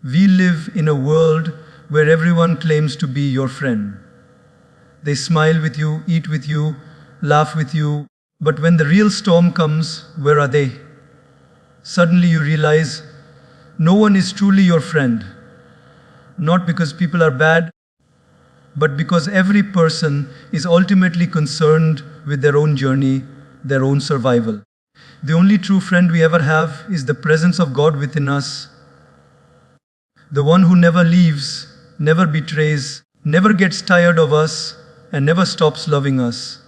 We live in a world where everyone claims to be your friend. They smile with you, eat with you, laugh with you, but when the real storm comes, where are they? Suddenly you realize no one is truly your friend. Not because people are bad, but because every person is ultimately concerned with their own journey, their own survival. The only true friend we ever have is the presence of God within us, the one who never leaves, never betrays, never gets tired of us, and never stops loving us.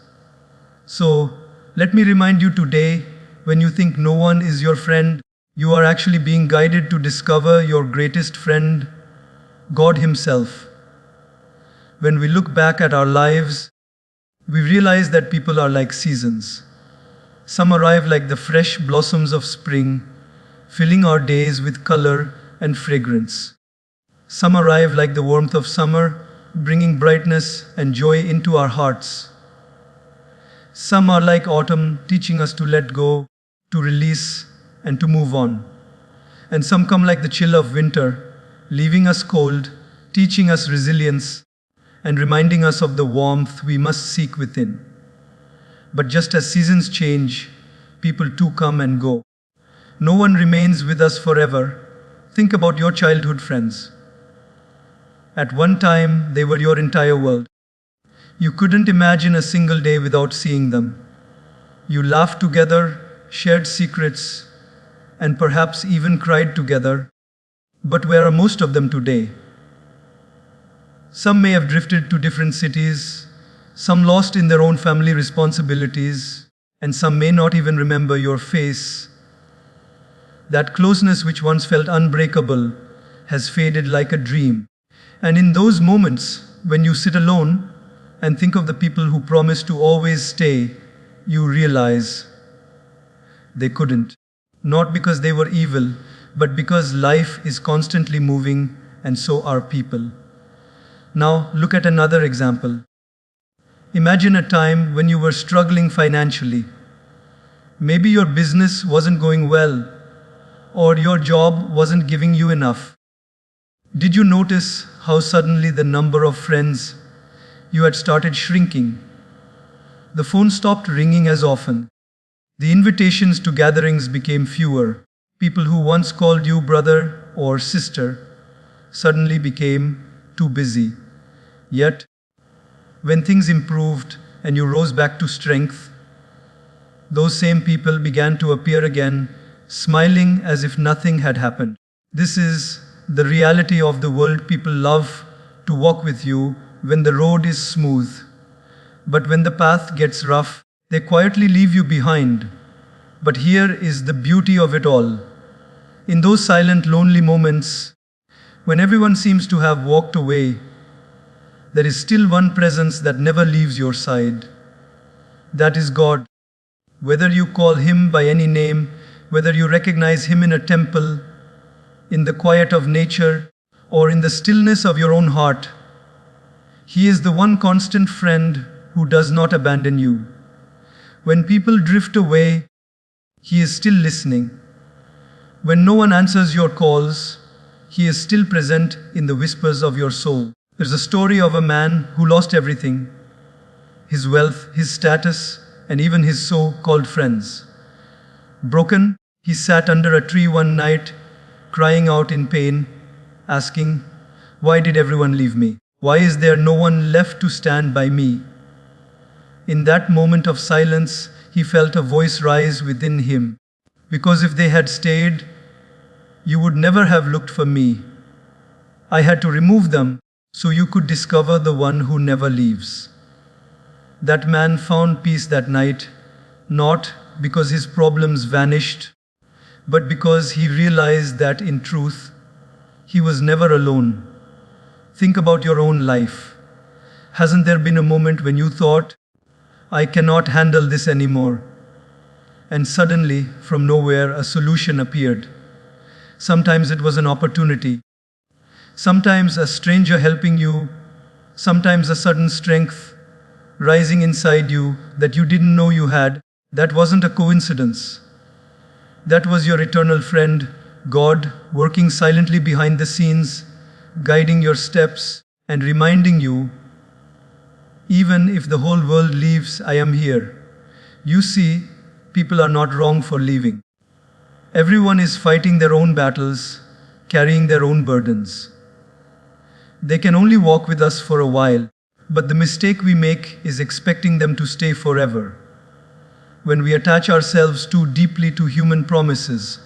So, let me remind you today, when you think no one is your friend, you are actually being guided to discover your greatest friend, God Himself. When we look back at our lives, we realize that people are like seasons. Some arrive like the fresh blossoms of spring, filling our days with color and fragrance. Some arrive like the warmth of summer, bringing brightness and joy into our hearts. Some are like autumn, teaching us to let go, to release, and to move on. And some come like the chill of winter, leaving us cold, teaching us resilience, and reminding us of the warmth we must seek within. But just as seasons change, people too come and go. No one remains with us forever. Think about your childhood friends. At one time, they were your entire world. You couldn't imagine a single day without seeing them. You laughed together, shared secrets, and perhaps even cried together. But where are most of them today? Some may have drifted to different cities, some lost in their own family responsibilities, and some may not even remember your face. That closeness which once felt unbreakable has faded like a dream. And in those moments, when you sit alone and think of the people who promised to always stay, you realize they couldn't. Not because they were evil, but because life is constantly moving, and so are people. Now, look at another example. Imagine a time when you were struggling financially. Maybe your business wasn't going well, or your job wasn't giving you enough. Did you notice how suddenly the number of friends you had started shrinking? The phone stopped ringing as often. The invitations to gatherings became fewer. People who once called you brother or sister suddenly became too busy. Yet, when things improved and you rose back to strength, those same people began to appear again, smiling as if nothing had happened. This is the reality of the world. People love to walk with you when the road is smooth. But when the path gets rough, they quietly leave you behind. But here is the beauty of it all. In those silent, lonely moments, when everyone seems to have walked away, there is still one presence that never leaves your side. That is God. Whether you call Him by any name, whether you recognize Him in a temple, in the quiet of nature, or in the stillness of your own heart, He is the one constant friend who does not abandon you. When people drift away, He is still listening. When no one answers your calls, He is still present in the whispers of your soul. There's a story of a man who lost everything: his wealth, his status, and even his so-called friends. Broken, he sat under a tree one night, crying out in pain, asking, "Why did everyone leave me? Why is there no one left to stand by me?" In that moment of silence, he felt a voice rise within him. "Because if they had stayed, you would never have looked for me. I had to remove them so you could discover the one who never leaves." That man found peace that night, not because his problems vanished, but because he realized that in truth, he was never alone. Think about your own life. Hasn't there been a moment when you thought, "I cannot handle this anymore"? And suddenly, from nowhere, a solution appeared. Sometimes it was an opportunity. Sometimes a stranger helping you. Sometimes a sudden strength rising inside you that you didn't know you had. That wasn't a coincidence. That was your eternal friend God working silently behind the scenes, guiding your steps and reminding you, even if the whole world leaves, I am here. You see, people are not wrong for leaving. Everyone is fighting their own battles, carrying their own burdens. They can only walk with us for a while, but the mistake we make is expecting them to stay forever. When we attach ourselves too deeply to human promises,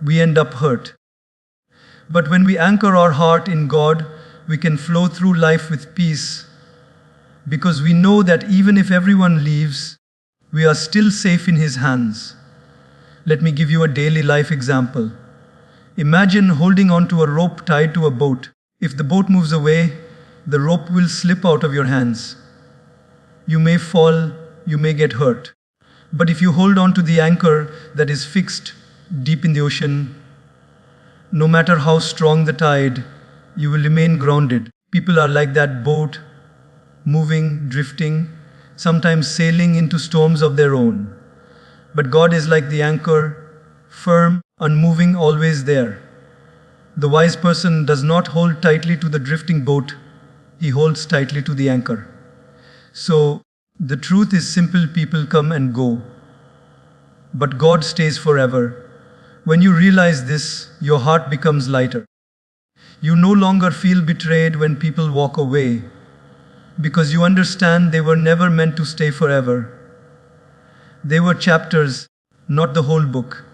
we end up hurt. But when we anchor our heart in God, we can flow through life with peace, because we know that even if everyone leaves, we are still safe in His hands. Let me give you a daily life example. Imagine holding onto a rope tied to a boat. If the boat moves away, the rope will slip out of your hands. You may fall, you may get hurt. But if you hold on to the anchor that is fixed deep in the ocean, no matter how strong the tide, you will remain grounded. People are like that boat, moving, drifting, sometimes sailing into storms of their own. But God is like the anchor, firm, unmoving, always there. The wise person does not hold tightly to the drifting boat, he holds tightly to the anchor. So, the truth is simple: people come and go, but God stays forever. When you realize this, your heart becomes lighter. You no longer feel betrayed when people walk away, because you understand they were never meant to stay forever. They were chapters, not the whole book.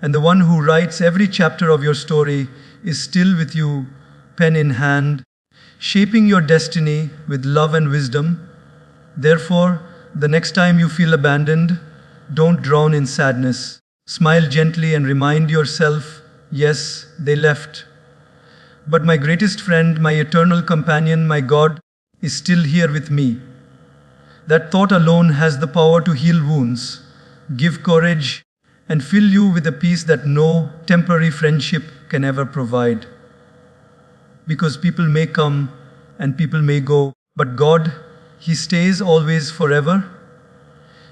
And the one who writes every chapter of your story is still with you, pen in hand, shaping your destiny with love and wisdom. Therefore, the next time you feel abandoned, don't drown in sadness. Smile gently and remind yourself, yes, they left. But my greatest friend, my eternal companion, my God, is still here with me. That thought alone has the power to heal wounds, give courage, and fill you with a peace that no temporary friendship can ever provide. Because people may come and people may go, but God, He stays always forever.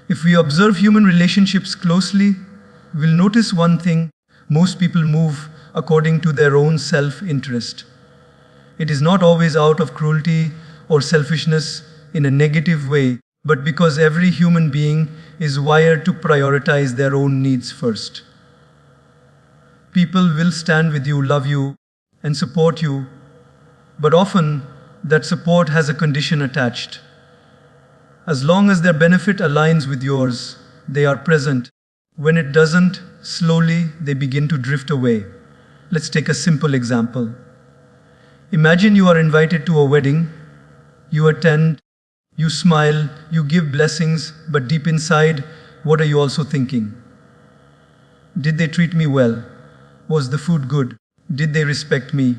If we observe human relationships closely, we'll notice one thing: most people move according to their own self-interest. It is not always out of cruelty or selfishness in a negative way, but because every human being is wired to prioritize their own needs first. People will stand with you, love you, and support you, but often that support has a condition attached. As long as their benefit aligns with yours, they are present. When it doesn't, slowly they begin to drift away. Let's take a simple example. Imagine you are invited to a wedding. You attend, you smile, you give blessings, but deep inside, what are you also thinking? Did they treat me well? Was the food good? Did they respect me?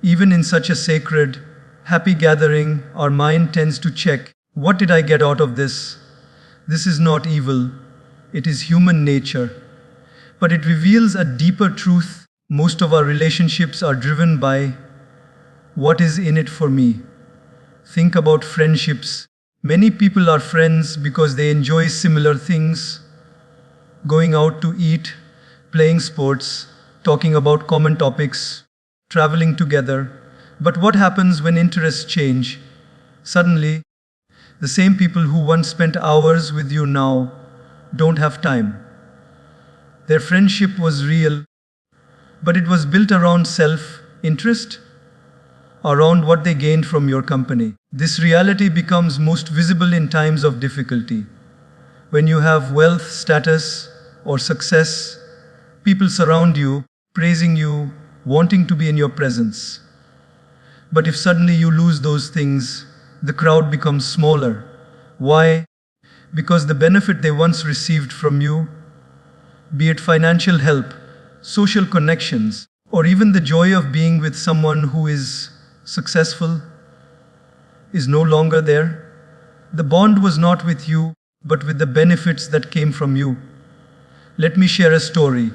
Even in such a sacred, happy gathering, our mind tends to check, what did I get out of this? This is not evil, it is human nature. But it reveals a deeper truth. Most of our relationships are driven by, what is in it for me? Think about friendships. Many people are friends because they enjoy similar things, going out to eat, playing sports, talking about common topics, traveling together. But what happens when interests change? Suddenly, the same people who once spent hours with you now don't have time. Their friendship was real, but it was built around self-interest, around what they gained from your company. This reality becomes most visible in times of difficulty. When you have wealth, status, or success, people surround you, praising you, wanting to be in your presence. But if suddenly you lose those things, the crowd becomes smaller. Why? Because the benefit they once received from you, be it financial help, social connections, or even the joy of being with someone who is successful, is no longer there. The bond was not with you, but with the benefits that came from you. Let me share a story.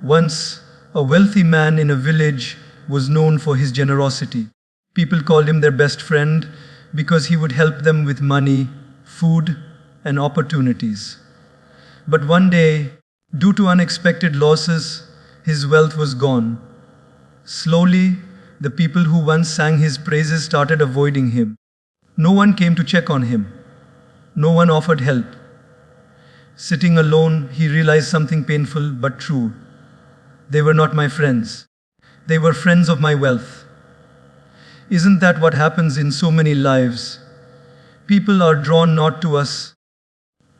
Once, a wealthy man in a village was known for his generosity. People called him their best friend because he would help them with money, food, and opportunities. But one day, due to unexpected losses, His wealth was gone. Slowly, the people who once sang his praises started avoiding him. No one came to check on him. No one offered help. Sitting alone, he realized something painful but true. They were not my friends. They were friends of my wealth. Isn't that what happens in so many lives? People are drawn not to us,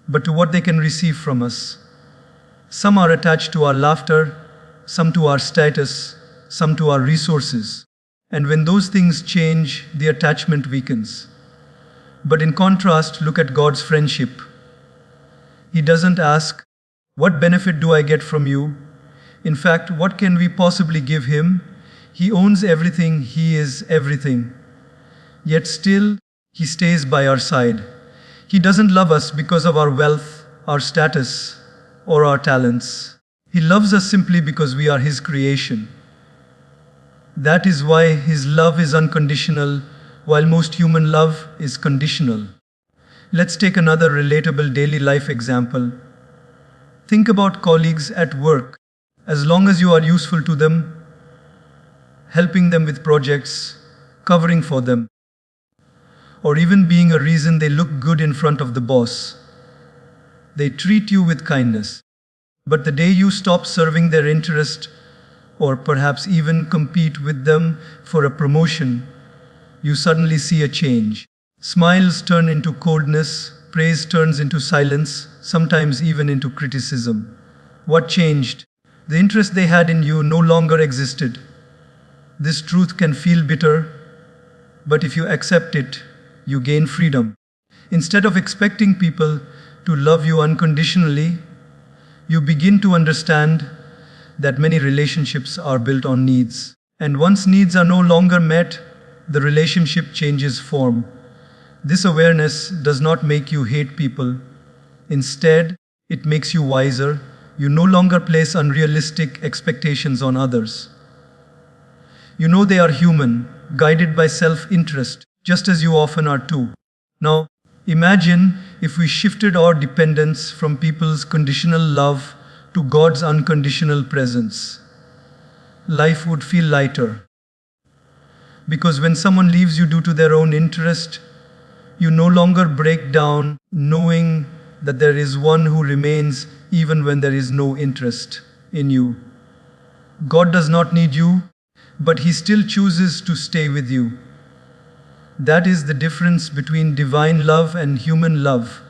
but to what they can receive from us. Some are attached to our laughter, some to our status, some to our resources. And when those things change, the attachment weakens. But in contrast, look at God's friendship. He doesn't ask, "What benefit do I get from you?" In fact, what can we possibly give him? He owns everything, he is everything. Yet still, he stays by our side. He doesn't love us because of our wealth, our status, or our talents. He loves us simply because we are his creation. That is why his love is unconditional, while most human love is conditional. Let's take another relatable daily life example. Think about colleagues at work. As long as you are useful to them, helping them with projects, covering for them, or even being a reason they look good in front of the boss, they treat you with kindness. But the day you stop serving their interest, or perhaps even compete with them for a promotion, you suddenly see a change. Smiles turn into coldness, praise turns into silence, sometimes even into criticism. What changed? The interest they had in you no longer existed. This truth can feel bitter, but if you accept it, you gain freedom. Instead of expecting people to love you unconditionally, you begin to understand that many relationships are built on needs. And once needs are no longer met, the relationship changes form. This awareness does not make you hate people. Instead, it makes you wiser. You no longer place unrealistic expectations on others. You know they are human, guided by self-interest, just as you often are too. Now, imagine if we shifted our dependence from people's conditional love to God's unconditional presence. Life would feel lighter. Because when someone leaves you due to their own interest, you no longer break down knowing that there is one who remains even when there is no interest in you. God does not need you, but he still chooses to stay with you. That is the difference between divine love and human love.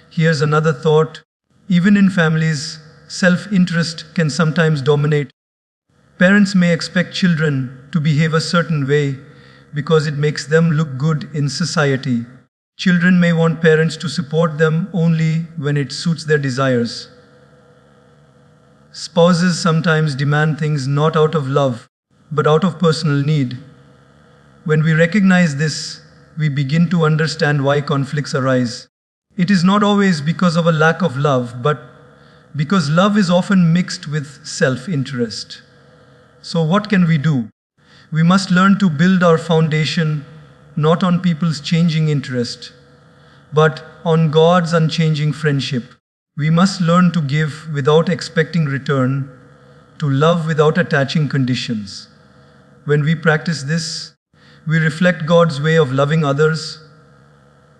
Here's another thought. Even in families, self-interest can sometimes dominate. Parents may expect children to behave a certain way because it makes them look good in society. Children may want parents to support them only when it suits their desires. Spouses sometimes demand things not out of love, but out of personal need. When we recognize this, we begin to understand why conflicts arise. It is not always because of a lack of love, but because love is often mixed with self-interest. So what can we do? We must learn to build our foundation not on people's changing interest, but on God's unchanging friendship. We must learn to give without expecting return, to love without attaching conditions. When we practice this, we reflect God's way of loving others,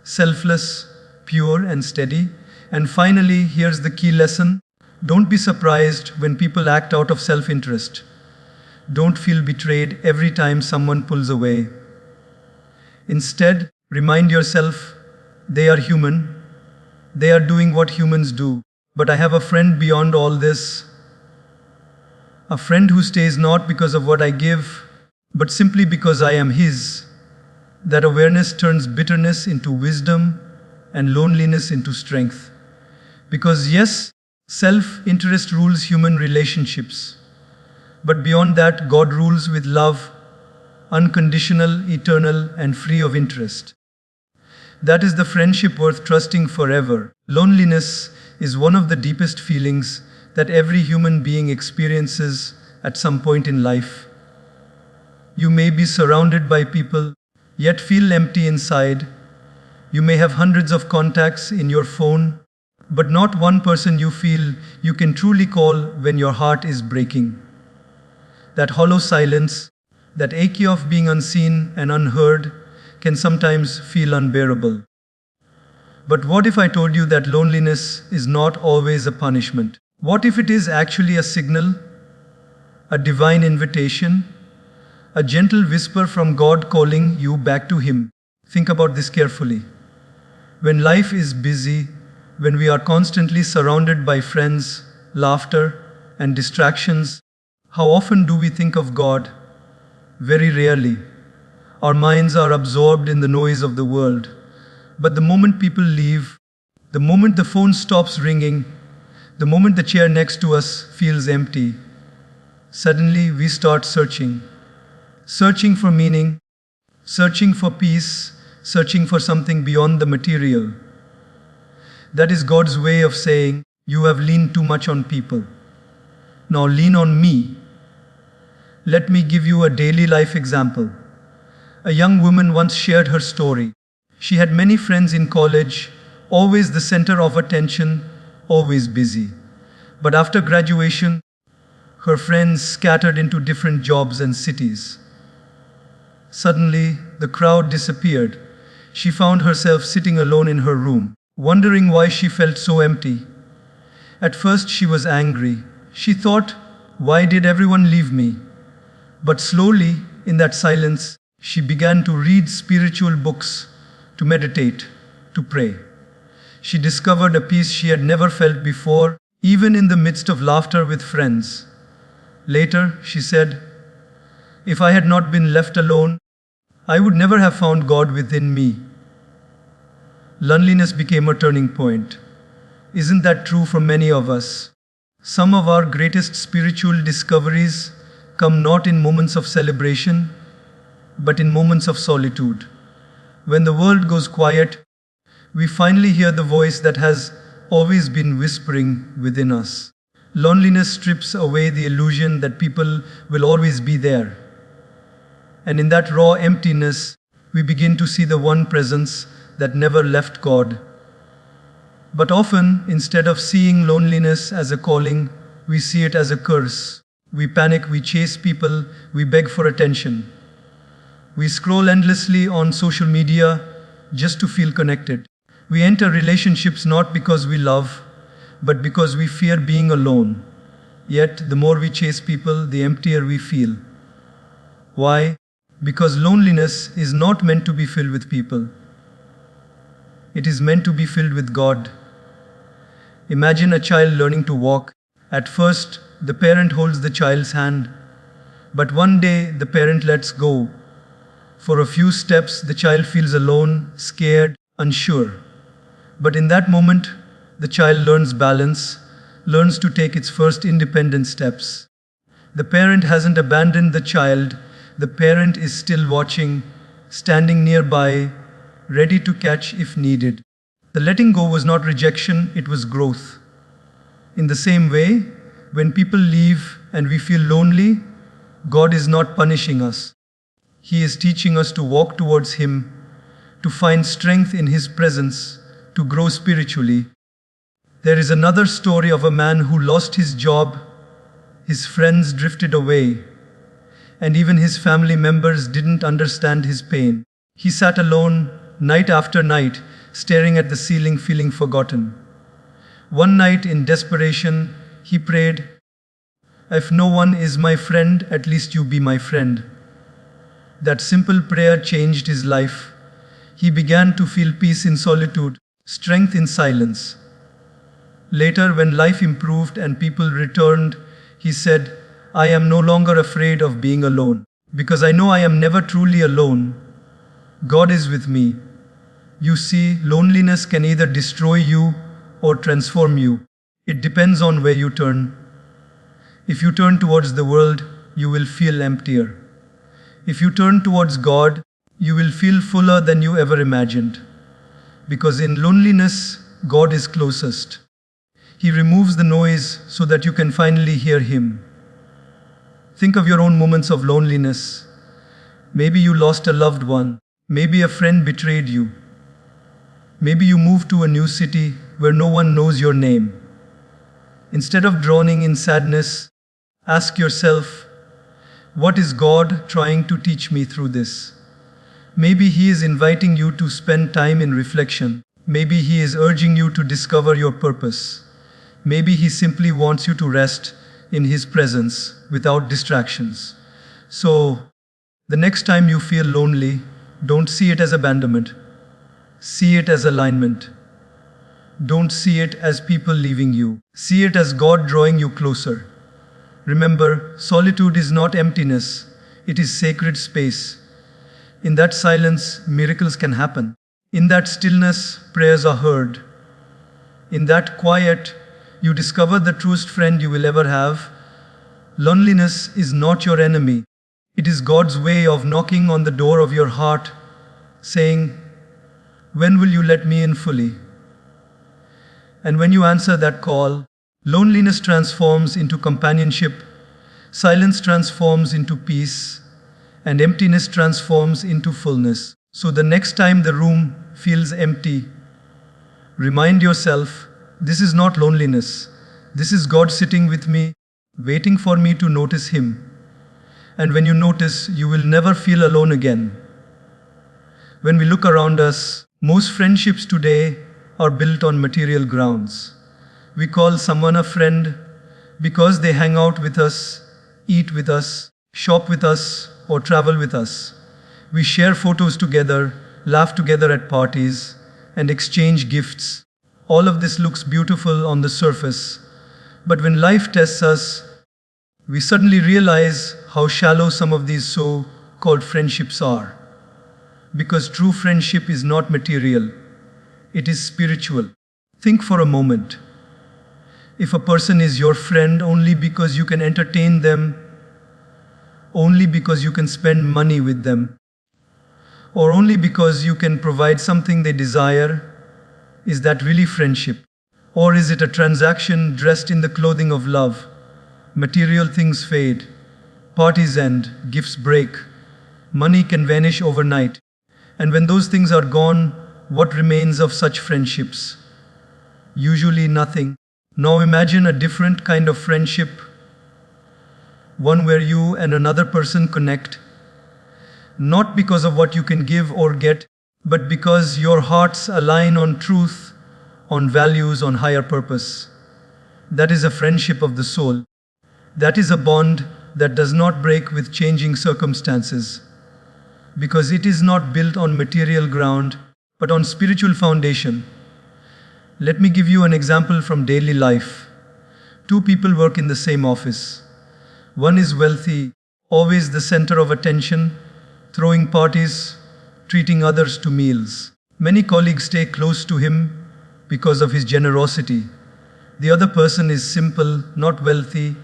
selfless, pure, and steady. And finally, here's the key lesson. Don't be surprised when people act out of self-interest. Don't feel betrayed every time someone pulls away. Instead, remind yourself, they are human. They are doing what humans do. But I have a friend beyond all this. A friend who stays not because of what I give, but simply because I am his. That awareness turns bitterness into wisdom and loneliness into strength. Because yes, self-interest rules human relationships. But beyond that, God rules with love, unconditional, eternal, and free of interest. That is the friendship worth trusting forever. Loneliness is one of the deepest feelings that every human being experiences at some point in life. You may be surrounded by people, yet feel empty inside. You may have hundreds of contacts in your phone, but not one person you feel you can truly call when your heart is breaking. That hollow silence, that ache of being unseen and unheard, can sometimes feel unbearable. But what if I told you that loneliness is not always a punishment? What if it is actually a signal, a divine invitation, a gentle whisper from God calling you back to Him? Think about this carefully. When life is busy, when we are constantly surrounded by friends, laughter, and distractions, how often do we think of God? Very rarely. Our minds are absorbed in the noise of the world. But the moment people leave, the moment the phone stops ringing, the moment the chair next to us feels empty, suddenly we start searching. Searching for meaning, searching for peace, searching for something beyond the material. That is God's way of saying, you have leaned too much on people. Now lean on me. Let me give you a daily life example. A young woman once shared her story. She had many friends in college, always the center of attention, always busy. But after graduation, her friends scattered into different jobs and cities. Suddenly, the crowd disappeared. She found herself sitting alone in her room, wondering why she felt so empty. At first, she was angry. She thought, why did everyone leave me? But slowly, in that silence, she began to read spiritual books, to meditate, to pray. She discovered a peace she had never felt before, even in the midst of laughter with friends. Later, she said, if I had not been left alone, I would never have found God within me. Loneliness became a turning point. Isn't that true for many of us? Some of our greatest spiritual discoveries come not in moments of celebration, but in moments of solitude. When the world goes quiet, we finally hear the voice that has always been whispering within us. Loneliness strips away the illusion that people will always be there. And in that raw emptiness, we begin to see the one presence that never left God. But often, instead of seeing loneliness as a calling, we see it as a curse. We panic, we chase people, we beg for attention. We scroll endlessly on social media just to feel connected. We enter relationships not because we love, but because we fear being alone. Yet, the more we chase people, the emptier we feel. Why? Because loneliness is not meant to be filled with people. It is meant to be filled with God. Imagine a child learning to walk. At first, the parent holds the child's hand. But one day, the parent lets go. For a few steps, the child feels alone, scared, unsure. But in that moment, the child learns balance, learns to take its first independent steps. The parent hasn't abandoned the child. The parent is still watching, standing nearby, ready to catch if needed. The letting go was not rejection, it was growth. In the same way, when people leave and we feel lonely, God is not punishing us. He is teaching us to walk towards Him, to find strength in His presence, to grow spiritually. There is another story of a man who lost his job. His friends drifted away, and even his family members didn't understand his pain. He sat alone, night after night, staring at the ceiling, feeling forgotten. One night, in desperation, he prayed, if no one is my friend, at least you be my friend. That simple prayer changed his life. He began to feel peace in solitude, strength in silence. Later, when life improved and people returned, he said, I am no longer afraid of being alone, because I know I am never truly alone. God is with me. You see, loneliness can either destroy you or transform you. It depends on where you turn. If you turn towards the world, you will feel emptier. If you turn towards God, you will feel fuller than you ever imagined. Because in loneliness, God is closest. He removes the noise so that you can finally hear Him. Think of your own moments of loneliness. Maybe you lost a loved one. Maybe a friend betrayed you. Maybe you moved to a new city where no one knows your name. Instead of drowning in sadness, ask yourself, what is God trying to teach me through this? Maybe He is inviting you to spend time in reflection. Maybe He is urging you to discover your purpose. Maybe He simply wants you to rest in His presence without distractions. So, the next time you feel lonely, don't see it as abandonment. See it as alignment. Don't see it as people leaving you. See it as God drawing you closer. Remember, solitude is not emptiness, it is sacred space. In that silence, miracles can happen. In that stillness, prayers are heard. In that quiet, you discover the truest friend you will ever have. Loneliness is not your enemy. It is God's way of knocking on the door of your heart, saying, "When will you let me in fully?" And when you answer that call, loneliness transforms into companionship, silence transforms into peace, and emptiness transforms into fullness. So the next time the room feels empty, remind yourself, this is not loneliness. This is God sitting with me, waiting for me to notice Him. And when you notice, you will never feel alone again. When we look around us, most friendships today are built on material grounds. We call someone a friend because they hang out with us, eat with us, shop with us, or travel with us. We share photos together, laugh together at parties, and exchange gifts. All of this looks beautiful on the surface, but when life tests us, we suddenly realize how shallow some of these so-called friendships are. Because true friendship is not material, it is spiritual. Think for a moment. If a person is your friend only because you can entertain them, only because you can spend money with them, or only because you can provide something they desire, is that really friendship? Or is it a transaction dressed in the clothing of love? Material things fade, parties end, gifts break, money can vanish overnight. And when those things are gone, what remains of such friendships? Usually nothing. Now imagine a different kind of friendship, one where you and another person connect, not because of what you can give or get, but because your hearts align on truth, on values, on higher purpose. That is a friendship of the soul. That is a bond that does not break with changing circumstances, because it is not built on material ground, but on spiritual foundation. Let me give you an example from daily life. Two people work in the same office. One is wealthy, always the center of attention, throwing parties, treating others to meals. Many colleagues stay close to him because of his generosity. The other person is simple, not wealthy,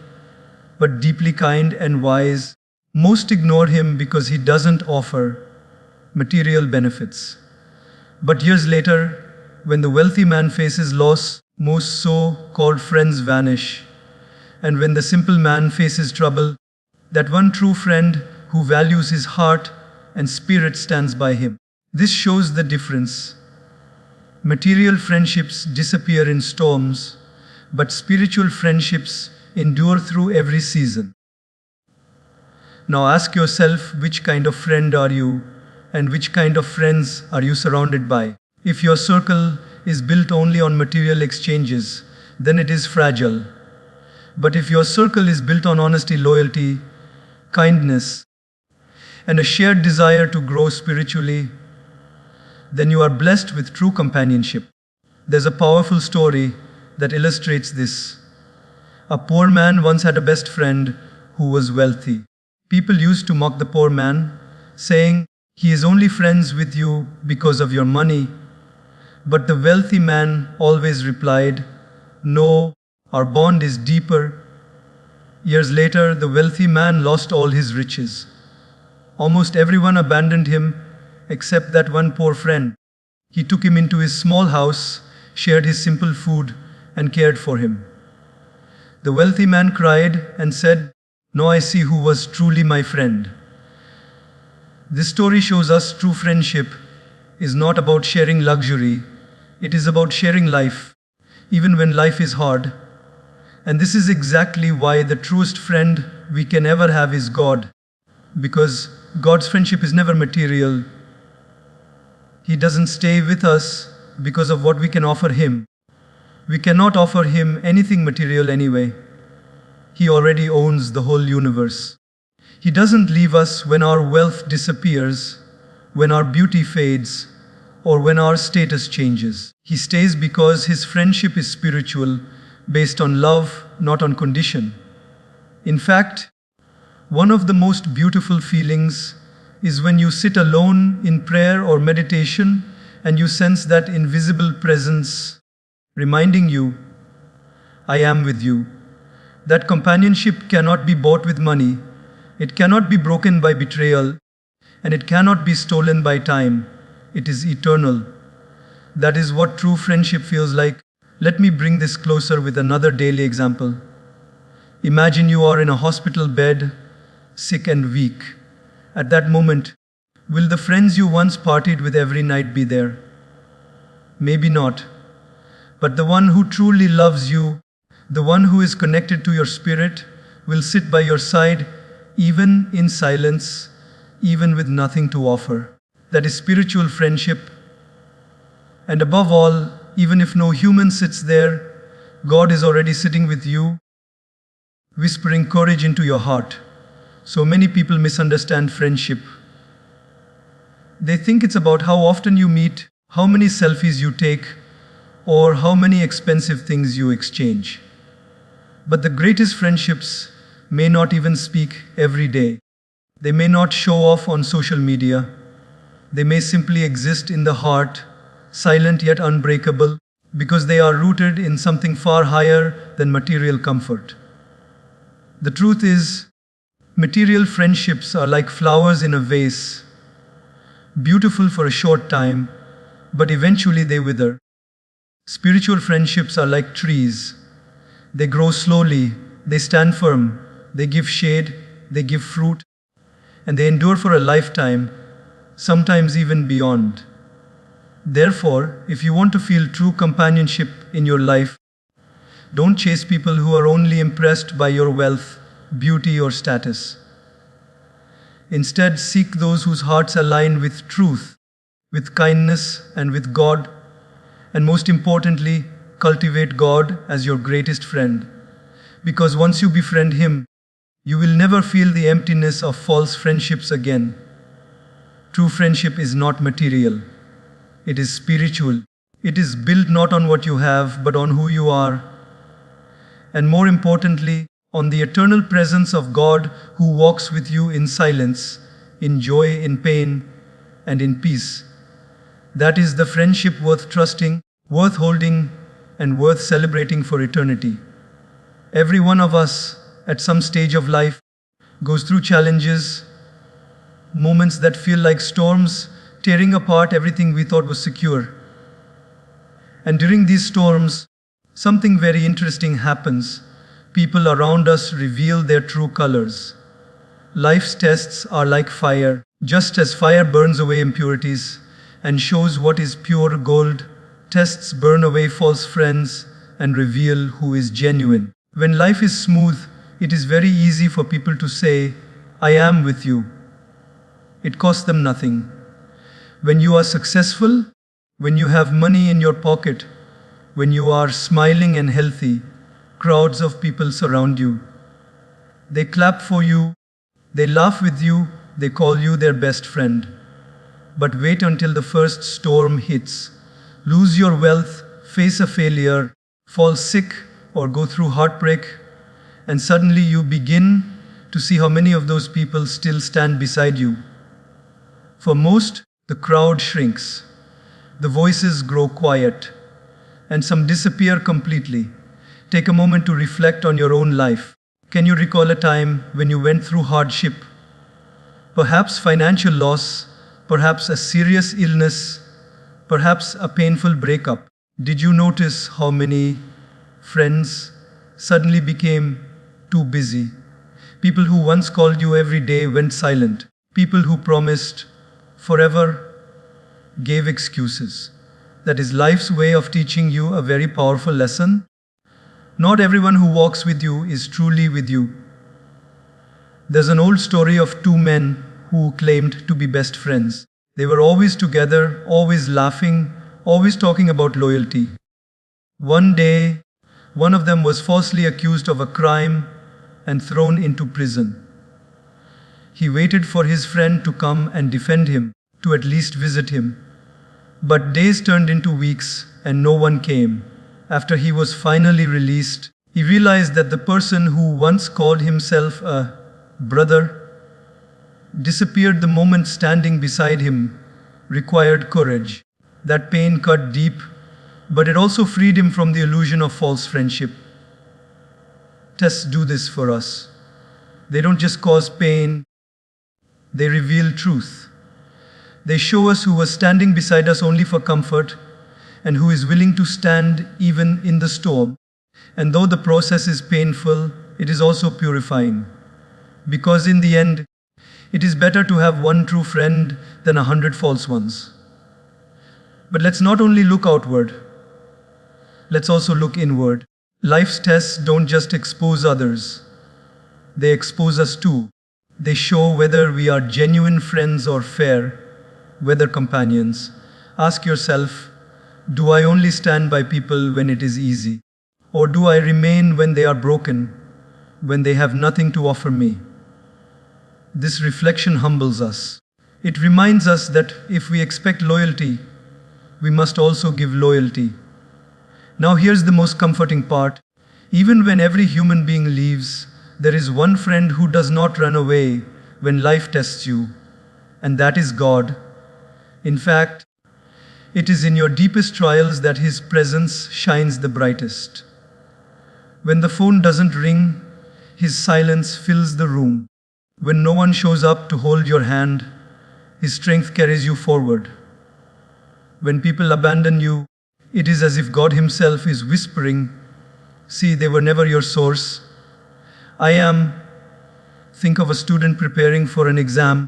but deeply kind and wise. Most ignore him because he doesn't offer material benefits. But years later, when the wealthy man faces loss, most so-called friends vanish. And when the simple man faces trouble, that one true friend who values his heart and spirit stands by him. This shows the difference. Material friendships disappear in storms, but spiritual friendships endure through every season. Now ask yourself, which kind of friend are you, and which kind of friends are you surrounded by? If your circle is built only on material exchanges, then it is fragile. But if your circle is built on honesty, loyalty, kindness, and a shared desire to grow spiritually, then you are blessed with true companionship. There's a powerful story that illustrates this. A poor man once had a best friend who was wealthy. People used to mock the poor man, saying, "He is only friends with you because of your money." But the wealthy man always replied, "No, our bond is deeper." Years later, the wealthy man lost all his riches. Almost everyone abandoned him except that one poor friend. He took him into his small house, shared his simple food, and cared for him. The wealthy man cried and said, "Now I see who was truly my friend." This story shows us true friendship is not about sharing luxury, it is about sharing life. even when life is hard. And this is exactly why the truest friend we can ever have is God. Because God's friendship is never material. He doesn't stay with us because of what we can offer Him. We cannot offer Him anything material anyway. He already owns the whole universe. He doesn't leave us when our wealth disappears, when our beauty fades, or when our status changes. He stays because His friendship is spiritual, based on love, not on condition. In fact, one of the most beautiful feelings is when you sit alone in prayer or meditation and you sense that invisible presence reminding you, I am with you. That companionship cannot be bought with money, it cannot be broken by betrayal, and it cannot be stolen by time. It is eternal. That is what true friendship feels like. Let me bring this closer with another daily example. Imagine you are in a hospital bed, sick and weak. At that moment, will the friends you once partied with every night be there? Maybe not. But the one who truly loves you, the one who is connected to your spirit, will sit by your side, even in silence, even with nothing to offer. That is spiritual friendship. And above all, even if no human sits there, God is already sitting with you, whispering courage into your heart. So many people misunderstand friendship. They think it's about how often you meet, how many selfies you take, or how many expensive things you exchange. But the greatest friendships may not even speak every day. They may not show off on social media. They may simply exist in the heart, silent yet unbreakable, because they are rooted in something far higher than material comfort. The truth is, material friendships are like flowers in a vase, beautiful for a short time, but eventually they wither. Spiritual friendships are like trees. They grow slowly, they stand firm, they give shade, they give fruit, and they endure for a lifetime, sometimes even beyond. Therefore, if you want to feel true companionship in your life, don't chase people who are only impressed by your wealth, beauty, or status. Instead, seek those whose hearts align with truth, with kindness, and with God. And most importantly, cultivate God as your greatest friend. Because once you befriend Him, you will never feel the emptiness of false friendships again. True friendship is not material. It is spiritual. It is built not on what you have, but on who you are. And more importantly, on the eternal presence of God who walks with you in silence, in joy, in pain, and in peace. That is the friendship worth trusting, worth holding, and worth celebrating for eternity. Every one of us, at some stage of life, goes through challenges, moments that feel like storms, tearing apart everything we thought was secure. And during these storms, something very interesting happens. People around us reveal their true colors. Life's tests are like fire. Just as fire burns away impurities and shows what is pure gold, tests burn away false friends and reveal who is genuine. When life is smooth, it is very easy for people to say, I am with you. It costs them nothing. When you are successful, when you have money in your pocket, when you are smiling and healthy, crowds of people surround you. They clap for you, they laugh with you, they call you their best friend. But wait until the first storm hits. Lose your wealth, face a failure, fall sick, or go through heartbreak, and suddenly you begin to see how many of those people still stand beside you. For most, the crowd shrinks, the voices grow quiet, and some disappear completely. Take a moment to reflect on your own life. Can you recall a time when you went through hardship? Perhaps financial loss, perhaps a serious illness, perhaps a painful breakup. Did you notice how many friends suddenly became too busy? People who once called you every day went silent. People who promised forever gave excuses. that is life's way of teaching you a very powerful lesson. Not everyone who walks with you is truly with you. There's an old story of two men who claimed to be best friends. They were always together, always laughing, always talking about loyalty. One day, one of them was falsely accused of a crime and thrown into prison. He waited for his friend to come and defend him, to at least visit him. But days turned into weeks and no one came. After he was finally released, he realized that the person who once called himself a brother disappeared the moment standing beside him required courage. That pain cut deep, but it also freed him from the illusion of false friendship. Tests do this for us. They don't just cause pain, they reveal truth. They show us who was standing beside us only for comfort and who is willing to stand even in the storm. And though the process is painful, it is also purifying. Because in the end, it is better to have one true friend than 100 false ones. But let's not only look outward, let's also look inward. Life's tests don't just expose others, they expose us too. They show whether we are genuine friends or fair weather companions. Ask yourself, do I only stand by people when it is easy? Or do I remain when they are broken, when they have nothing to offer me? This reflection humbles us. It reminds us that if we expect loyalty, we must also give loyalty. Now here's the most comforting part. Even when every human being leaves, there is one friend who does not run away when life tests you, and that is God. In fact, it is in your deepest trials that His presence shines the brightest. When the phone doesn't ring, His silence fills the room. When no one shows up to hold your hand, His strength carries you forward. When people abandon you, it is as if God Himself is whispering, "See, they were never your source. I am." Think of a student preparing for an exam.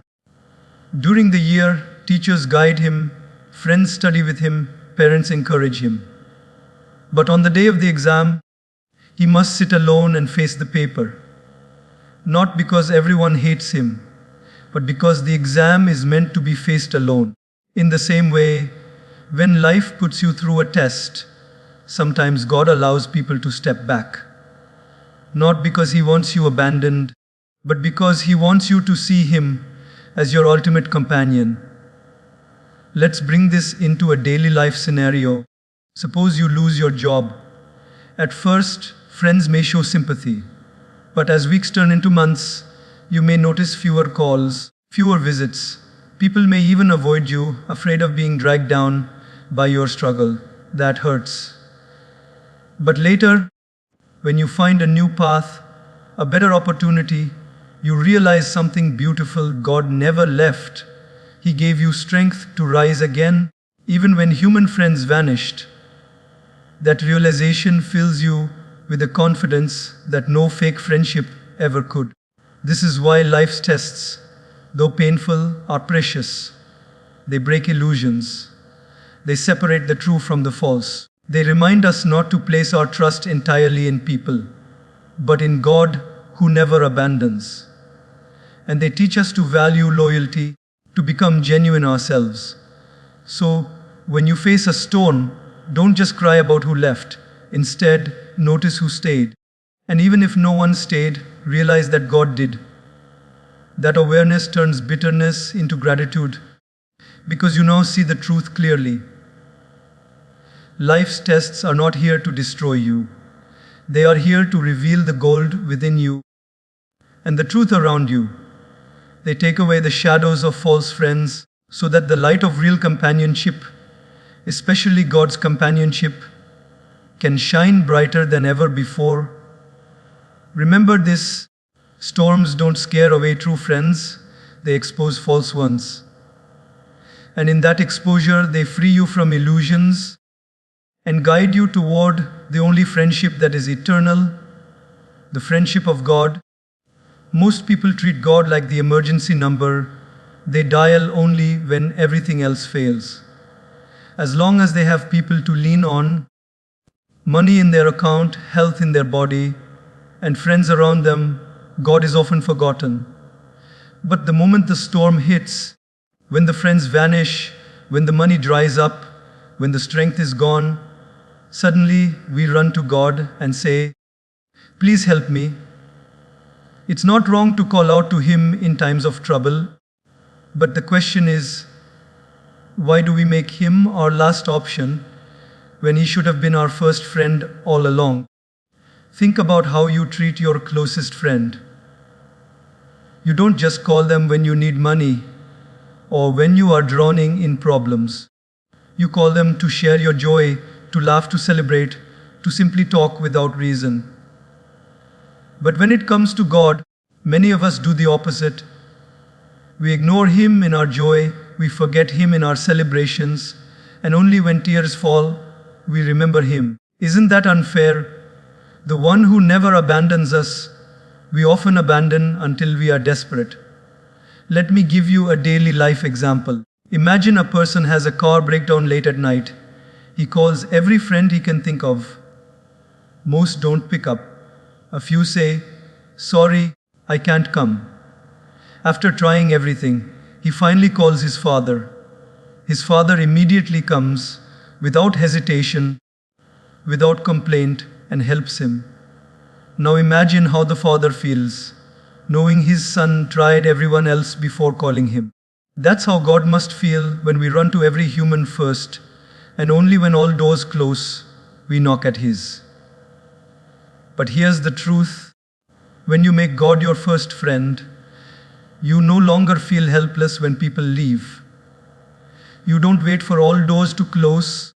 During the year, teachers guide him, friends study with him, parents encourage him. But on the day of the exam, he must sit alone and face the paper. Not because everyone hates him, but because the exam is meant to be faced alone. In the same way, when life puts you through a test, sometimes God allows people to step back. Not because He wants you abandoned, but because He wants you to see Him as your ultimate companion. Let's bring this into a daily life scenario. Suppose you lose your job. At first, friends may show sympathy, but as weeks turn into months, you may notice fewer calls, fewer visits. People may even avoid you, afraid of being dragged down by your struggle. That hurts. But later, when you find a new path, a better opportunity, you realize something beautiful. God never left. He gave you strength to rise again, even when human friends vanished. That realization fills you with a confidence that no fake friendship ever could. This is why life's tests, though painful, are precious. They break illusions. They separate the true from the false. They remind us not to place our trust entirely in people, but in God who never abandons. And they teach us to value loyalty, to become genuine ourselves. So, when you face a storm, don't just cry about who left. Instead, notice who stayed. And even if no one stayed, realize that God did. That awareness turns bitterness into gratitude, because you now see the truth clearly. Life's tests are not here to destroy you. They are here to reveal the gold within you and the truth around you. They take away the shadows of false friends so that the light of real companionship, especially God's companionship, can shine brighter than ever before. Remember this: storms don't scare away true friends, they expose false ones. And in that exposure, they free you from illusions and guide you toward the only friendship that is eternal, the friendship of God. Most people treat God like the emergency number they dial only when everything else fails. As long as they have people to lean on, money in their account, health in their body, and friends around them, God is often forgotten. But the moment the storm hits, when the friends vanish, when the money dries up, when the strength is gone, suddenly we run to God and say, "Please help me." It's not wrong to call out to Him in times of trouble, but the question is, why do we make Him our last option when He should have been our first friend all along? Think about how you treat your closest friend. You don't just call them when you need money or when you are drowning in problems. You call them to share your joy, to laugh, to celebrate, to simply talk without reason. But when it comes to God, many of us do the opposite. We ignore Him in our joy, we forget Him in our celebrations, and only when tears fall, we remember Him. Isn't that unfair? The one who never abandons us, we often abandon until we are desperate. Let me give you a daily life example. Imagine a person has a car breakdown late at night. He calls every friend he can think of. Most don't pick up. A few say, "Sorry, I can't come." After trying everything, he finally calls his father. His father immediately comes, without hesitation, without complaint, and helps him. Now imagine how the father feels, knowing his son tried everyone else before calling him. That's how God must feel when we run to every human first, and only when all doors close, we knock at His. But here's the truth. When you make God your first friend, you no longer feel helpless when people leave. You don't wait for all doors to close,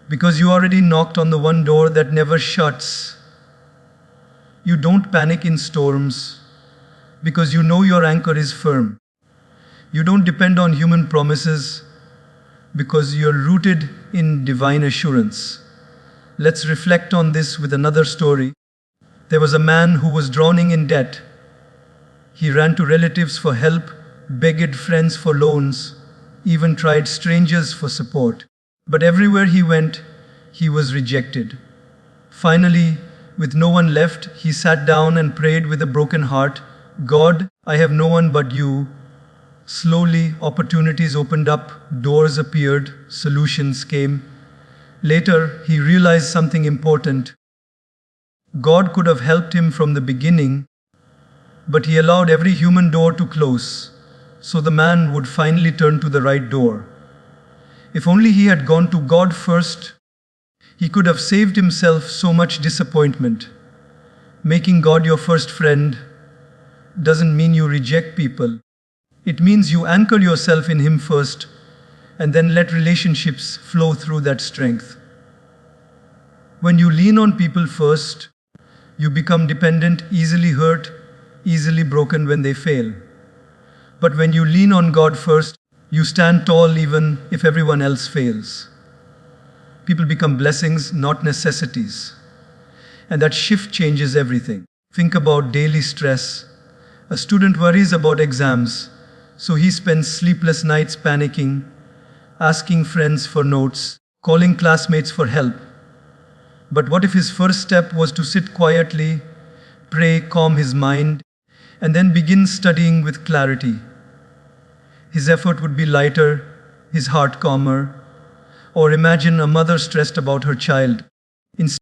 because you already knocked on the one door that never shuts. You don't panic in storms, because you know your anchor is firm. You don't depend on human promises, because you're rooted in divine assurance. Let's reflect on this with another story. There was a man who was drowning in debt. He ran to relatives for help, begged friends for loans, even tried strangers for support. But everywhere he went, he was rejected. Finally, with no one left, he sat down and prayed with a broken heart, "God, I have no one but you." Slowly, opportunities opened up, doors appeared, solutions came. Later, he realized something important. God could have helped him from the beginning, but He allowed every human door to close, so the man would finally turn to the right door. If only he had gone to God first, he could have saved himself so much disappointment. Making God your first friend doesn't mean you reject people. It means you anchor yourself in Him first, and then let relationships flow through that strength. When you lean on people first, you become dependent, easily hurt, easily broken when they fail. But when you lean on God first, you stand tall even if everyone else fails. People become blessings, not necessities. And that shift changes everything. Think about daily stress. A student worries about exams, so he spends sleepless nights panicking, asking friends for notes, calling classmates for help. But what if his first step was to sit quietly, pray, calm his mind, and then begin studying with clarity? His effort would be lighter, his heart calmer. Or imagine a mother stressed about her child.